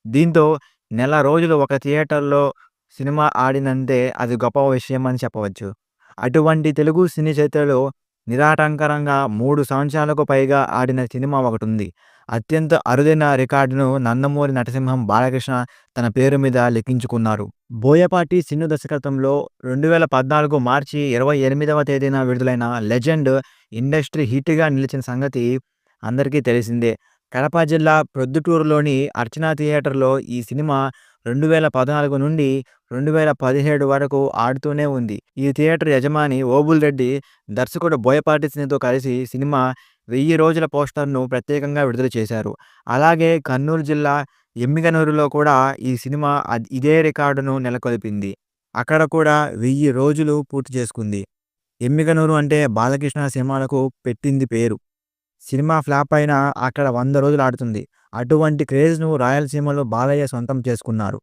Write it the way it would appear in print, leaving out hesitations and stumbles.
దీంతో నెల రోజులు ఒక థియేటర్‌లో సినిమా ఆడిందంటే అది గొప్ప విషయం అని చెప్పవచ్చు. అటువంటి తెలుగు సినీ చరిత్రలో నిరాటంకరంగా 3 సంవత్సరాలకు పైగా ఆడిన సినిమా ఒకటుంది. అత్యంత అరుదైన రికార్డును నందమూరి నటసింహం బాలకృష్ణ తన పేరు మీద లిఖించుకున్నారు. బోయపాటి శ్రీను దర్శకత్వంలో 2014 మార్చి 28వ తేదీన విడుదలైన 'లెజెండ్' ఇండస్ట్రీ హిట్‌గా నిలిచిన సంగతి అందరికీ తెలిసిందే. కడప జిల్లా ప్రొద్దుటూరులోని అర్చన థియేటర్‌లో ఈ సినిమా 2014 నుండి 2017 వరకు ఆడుతూనే ఉంది. ఈ థియేటర్ యజమాని ఓబుల్‌రెడ్డి దర్శకుడు బోయపాటి శ్రీనుతో కలిసి సినిమా 1000 రోజుల పోస్టర్‌ను ప్రత్యేకంగా విడుదల చేశారు. అలాగే కర్నూలు జిల్లా ఎమ్మిగనూరులో కూడా ఈ సినిమా ఇదే రికార్డును నెలకొల్పింది. అక్కడ కూడా 1000 రోజులు పూర్తి చేసుకుంది. ఎమ్మిగనూరు అంటే బాలకృష్ణ సినిమాలకు పెట్టింది పేరు. సినిమా ఫ్లాప్ అయినా అక్కడ 100 రోజులు ఆడుతుంది. అటువంటి క్రేజ్‌ను రాయలసీమలో బాలయ్య సొంతం చేసుకున్నారు.